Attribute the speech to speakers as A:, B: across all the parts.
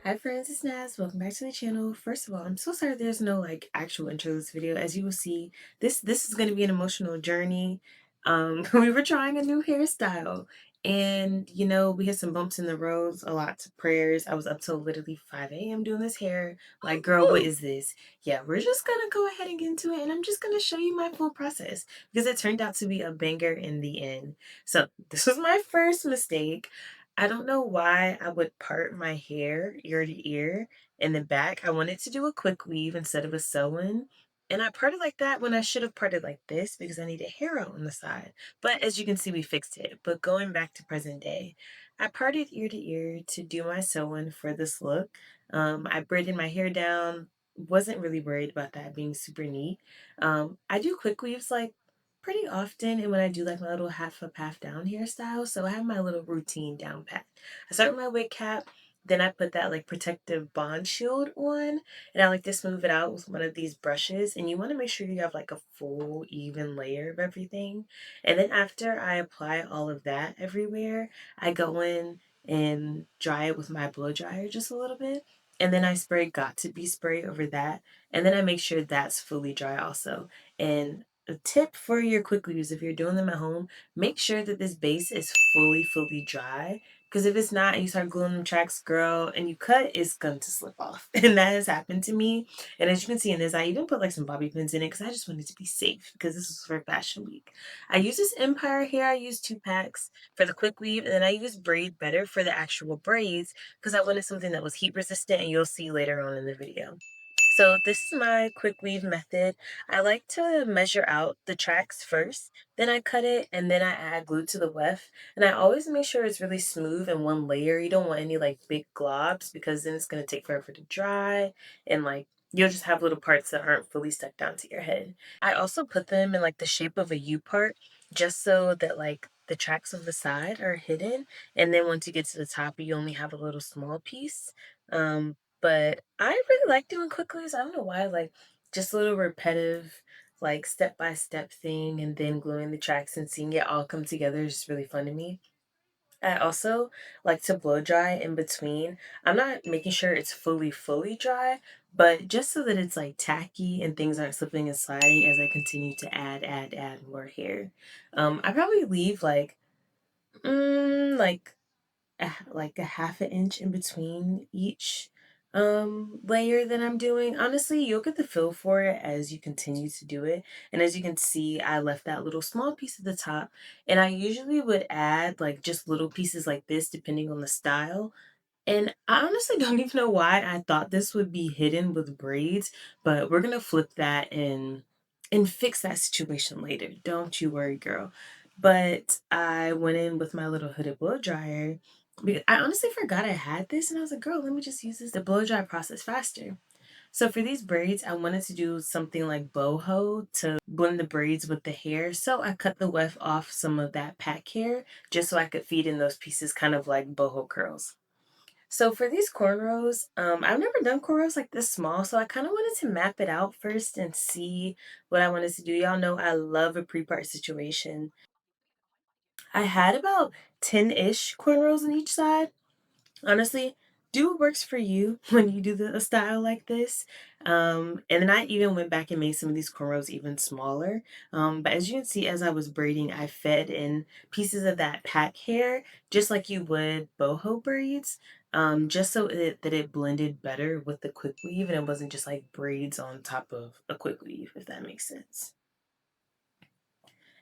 A: Hi friends, it's Naz. Welcome back to the channel. First of all, I'm so sorry there's no actual intro to this video. As you will see, this is gonna be an emotional journey. We were trying a new hairstyle and we had some bumps in the roads, a lot of prayers. I was up till literally 5 a.m. doing this hair. Like, girl, what is this? Yeah, we're just gonna go ahead and get into it and I'm just gonna show you my full process because it turned out to be a banger in the end. So this was my first mistake. I don't know why I would part my hair ear to ear in the back. I wanted to do a quick weave instead of a sew-in. And I parted like that when I should have parted like this because I needed hair out on the side. But as you can see, we fixed it. But going back to present day, I parted ear to ear to do my sew-in for this look. I braided my hair down. Wasn't really worried about that being super neat. I do quick weaves pretty often, and when I do my little half up half down hairstyle, so I have my little routine down pat. I start with my wig cap, then I put that protective bond shield on, and I like to smooth it out with one of these brushes. And you want to make sure you have a full even layer of everything. And then after I apply all of that everywhere, I go in and dry it with my blow dryer just a little bit, and then I spray got to be spray over that, and then I make sure that's fully dry also. And a tip for your quick weaves, if you're doing them at home, make sure that this base is fully dry. Because if it's not and you start gluing them tracks, girl, and you cut, it's going to slip off. And that has happened to me. And as you can see in this, I even put some bobby pins in it because I just wanted to be safe because this was for Fashion Week. I use this Empire hair. I use 2 packs for the quick weave. And then I use Braid Better for the actual braids because I wanted something that was heat resistant, and you'll see later on in the video. So this is my quick weave method. I like to measure out the tracks first, then I cut it, and then I add glue to the weft. And I always make sure it's really smooth in one layer. You don't want any big globs because then it's going to take forever to dry, and you'll just have little parts that aren't fully stuck down to your head. I also put them in the shape of a U part just so that the tracks on the side are hidden, and then once you get to the top you only have a little small piece. But I really like doing quick weaves. I don't know why, just a little repetitive, step by step thing, and then gluing the tracks and seeing it all come together is just really fun to me. I also like to blow dry in between. I'm not making sure it's fully dry, but just so that it's tacky and things aren't slipping and sliding as I continue to add more hair. I probably leave mm, like a half an inch in between each layer that I'm doing. Honestly, you'll get the feel for it as you continue to do it. And as you can see, I left that little small piece at the top, and I usually would add just little pieces like this depending on the style. And I honestly don't even know why I thought this would be hidden with braids, but we're gonna flip that and fix that situation later. Don't you worry, girl. But I went in with my little hooded blow dryer. I honestly forgot I had this, and I was like, girl, let me just use this to blow dry process faster. So for these braids, I wanted to do something like boho to blend the braids with the hair. So I cut the weft off some of that pack hair just so I could feed in those pieces kind of like boho curls. So for these cornrows, I've never done cornrows like this small, so I kind of wanted to map it out first and see what I wanted to do. Y'all know I love a pre-part situation. I had about 10-ish cornrows on each side. Honestly, do what works for you when you do a style like this. And then I even went back and made some of these cornrows even smaller. But as you can see, as I was braiding, I fed in pieces of that pack hair, just like you would boho braids, just so that it blended better with the quick weave and it wasn't just like braids on top of a quick weave, if that makes sense.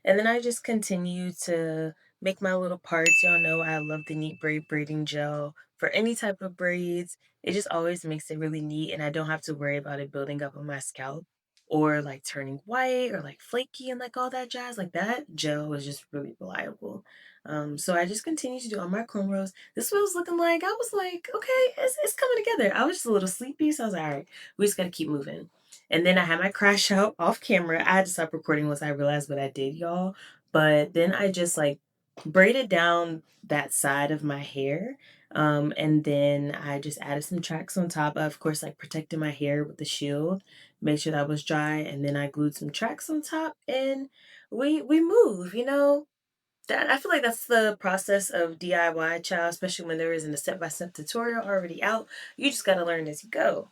A: And then I just continue to make my little parts. Y'all know I love the neat braiding gel for any type of braids. It just always makes it really neat, and I don't have to worry about it building up on my scalp or turning white or flaky and all that jazz. Like that gel is just really reliable. So I just continue to do all my cornrows. This was looking like, I was like, okay, it's coming together. I was just a little sleepy, so I was like, all right, we just gotta keep moving. And then I had my crash out off camera. I had to stop recording once I realized what I did, y'all. But then I just braided down that side of my hair. And then I just added some tracks on top. I, of course, protected my hair with the shield, made sure that was dry, and then I glued some tracks on top, and we move. that I feel like that's the process of DIY, child, especially when there isn't a step-by-step tutorial already out. You just got to learn as you go.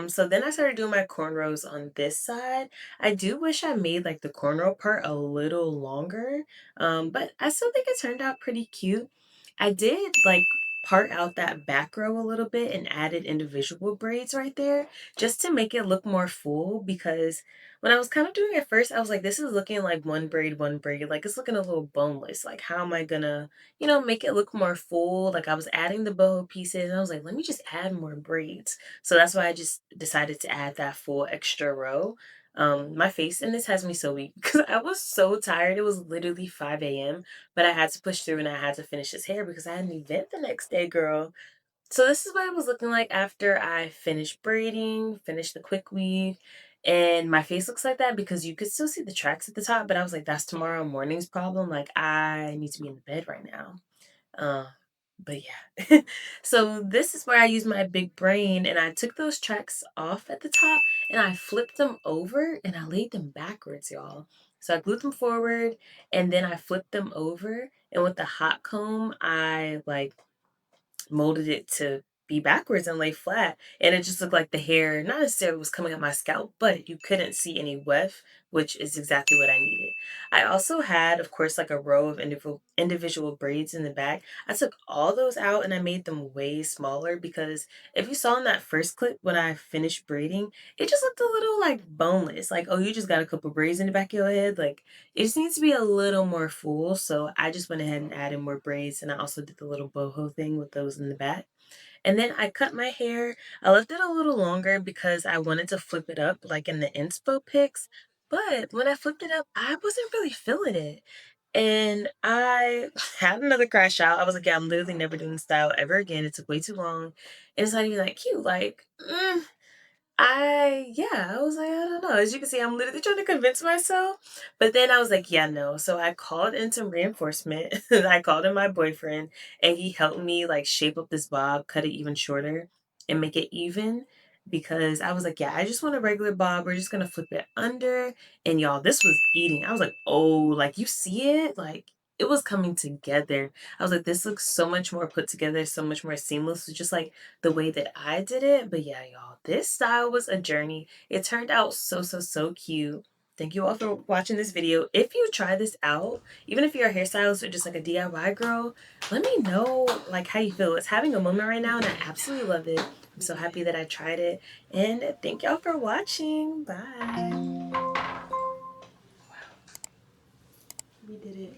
A: So then I started doing my cornrows on this side. I do wish I made like the cornrow part a little longer, but I still think it turned out pretty cute. I did like part out that back row a little bit and added individual braids right there just to make it look more full, because when I was kind of doing it first, I was like, this is looking like one braid. Like it's looking a little boneless. Like how am I gonna, make it look more full? Like I was adding the boho pieces and I was like, let me just add more braids. So that's why I just decided to add that full extra row. My face in this has me so weak because I was so tired. It was literally 5 a.m., but I had to push through and I had to finish his hair because I had an event the next day, girl. So this is what it was looking like after I finished braiding, finished the quick weave, and my face looks like that because you could still see the tracks at the top, but I was like, that's tomorrow morning's problem. Like I need to be in the bed right now. Uh, but yeah. So this is where I used my big brain and I took those tracks off at the top and I flipped them over and I laid them backwards, y'all. So I glued them forward and then I flipped them over, and with the hot comb, I like molded it to be backwards and lay flat. And it just looked like the hair, not necessarily was coming up my scalp, but you couldn't see any weft, which is exactly what I needed. I also had, of course, like a row of individual braids in the back. I took all those out and I made them way smaller because if you saw in that first clip when I finished braiding, it just looked a little like boneless. Like, oh, you just got a couple braids in the back of your head. Like, it just needs to be a little more full. So I just went ahead and added more braids. And I also did the little boho thing with those in the back. And then I cut my hair. I left it a little longer because I wanted to flip it up like in the inspo pics. But when I flipped it up, I wasn't really feeling it. And I had another crash out. I was like, yeah, I'm literally never doing style ever again. It took way too long. And it's not even that cute. Like, I was like, I don't know. As you can see, I'm literally trying to convince myself. But then I was like, yeah, no. So I called in some reinforcement. I called in my boyfriend and he helped me like shape up this bob, cut it even shorter and make it even. Because I was like, yeah, I just want a regular bob. We're just gonna flip it under. And y'all, this was eating. I was like, oh, like you see it? Like it was coming together. I was like, this looks so much more put together, so much more seamless. It's just like the way that I did it. But yeah, y'all, this style was a journey. It turned out so, so, so cute. Thank you all for watching this video. If you try this out, even if you're a hairstylist or just like a DIY girl, let me know like how you feel. It's having a moment right now and I absolutely love it. I'm so happy that I tried it. And thank y'all for watching. Bye. We did it.